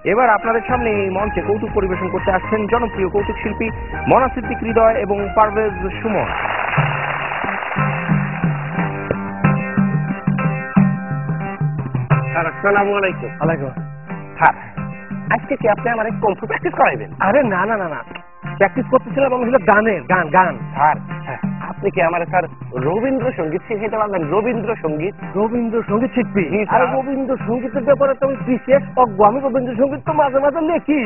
এবার আপনাদের সামনে এই মঞ্চে কৌতুক পরিবেশন করতে আসছেন জনপ্রিয় কৌতুক শিল্পী মনা সিদ্দিক হৃদয় এবং পারভেজ সুমন। আসসালামু আলাইকুম। ওয়ালাইকুম। স্যার, আজকে কি আপনি আমার কম্ফু প্র্যাকটিস করাইবেন? আরে না না না না, প্র্যাকটিস করতেছিলাম আমি গানের গান গান। স্যার, আপনি কি আমার স্যার রবীন্দ্রসঙ্গীত শিখাইতে পারবেন? রবীন্দ্রসঙ্গীত রবীন্দ্রসঙ্গীত শিখবি? জি, আরে স্যার। রবীন্দ্রসঙ্গীতের ব্যাপারে তো আমি বিশেষ অজ্ঞ। আমি রবীন্দ্রসঙ্গীত তো মাঝে মাঝে লিখি।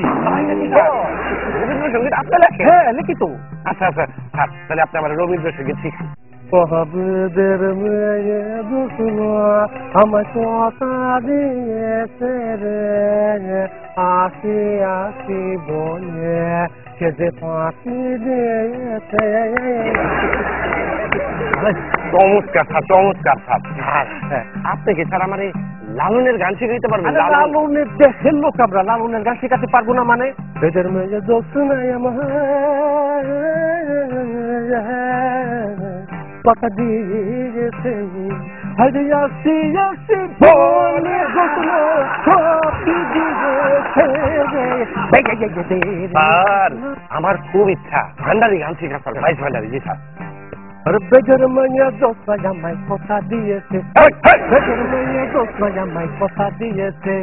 রবীন্দ্রসঙ্গীত আপনি লেখেন? হ্যাঁ লিখি তো। আচ্ছা আচ্ছা স্যার, তাহলে আপনি আমার রবীন্দ্রসঙ্গীত শিখুন। কবদের মেয়ে দুসলো আমার কথা দিয়েছে রে, আসি আসি বলে সে যে ফাঁকি দিয়েছে। চমৎকার স্যার, চমৎকার স্যার। স্যার, আপনি কি স্যার আমার এই লালনের গান শিখাইতে পারবেন? লালনের দেশের লোক আমরা, লালনের গান শেখাতে পারবো না মানে? বেদের মেয়ে দোষ নাই আমার কথা দিয়েছে, হরে আসি আসি বলে ঘটনা ফাঁকি দিয়েছে রে। স্যার, আমার খুব ইচ্ছা ভান্ডারি গান শিখা স্যার, ভাইস ভান্ডারি। জি স্যার। আরে বেদের মেয়ে দোষ নাই আমায় কথা দিয়েছে, বেদের মেয়ে দোষ নাই আমায় কথা দিয়েছে,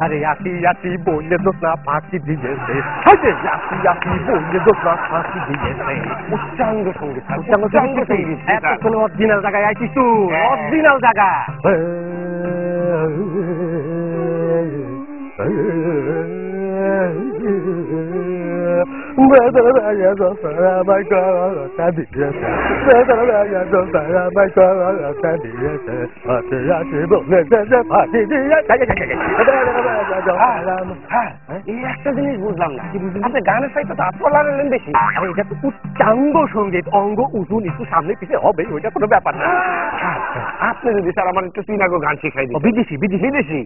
আরে আসি আসি বলে দোষ না ফাঁকি দিয়েছে, আরে আসি আসি বলে দোষ না ফাঁকি দিয়েছে। উচ্চাঙ্গ সঙ্গীত স্যার, উচ্চাঙ্গ সঙ্গীত। এতক্ষণ অরিজিনাল জায়গায় আইছিস তুই, অরিজিনাল জায়গা। একটা জিনিস বুঝলাম না, আপনি গানের সাইতে তো আপনার লাগলেন বেশি। এটা তো উচ্চাঙ্গ সঙ্গীত, অঙ্গ উঁচু নিচু সামনে পিছে হবে, ওইটা কোনো ব্যাপার না। আপনি যদি স্যার আমার একটু চিনাগো গান শিখাই দিন। বিদেশি বিদেশি বিদেশি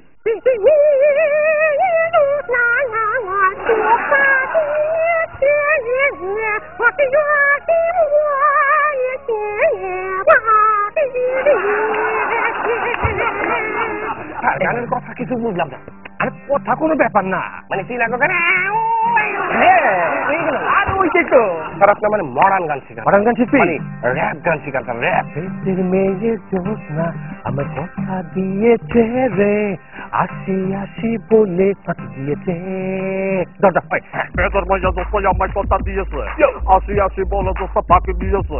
গানের কথা কিছু বুঝলাম না। আরে কথা কোনো ব্যাপার না, মানে চিনাগো গান। আর ওইটাই তো। স্যার, আপনি মানে মডার্ন গান শিখান? মডার্ন গান শিখবি? র‍্যাপ গান শিখান স্যার, র‍্যাপ। বেদের মেয়ে জোৎস্না আমার কথা দিয়েছে রে, আসি আসি বলে ফাঁকি দিয়েছে। দরজা বেদের মেয়ে দোস্ত আমার কথা দিয়েছে, আসি আসি বলে দোস্ত ফাঁকি দিয়েছে।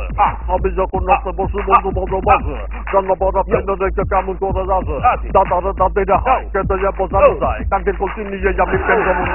আমি যখন রাস্তা বসে বন্ধু বান্ধব মাঝে জানলা বড় ফ্রেন্ড দেখতে কেমন করে যাচ্ছে, দাদারা দাদিরা খেতে যে বোঝানো যায়, তাদের করছি নিজে যাবি কেন যেমন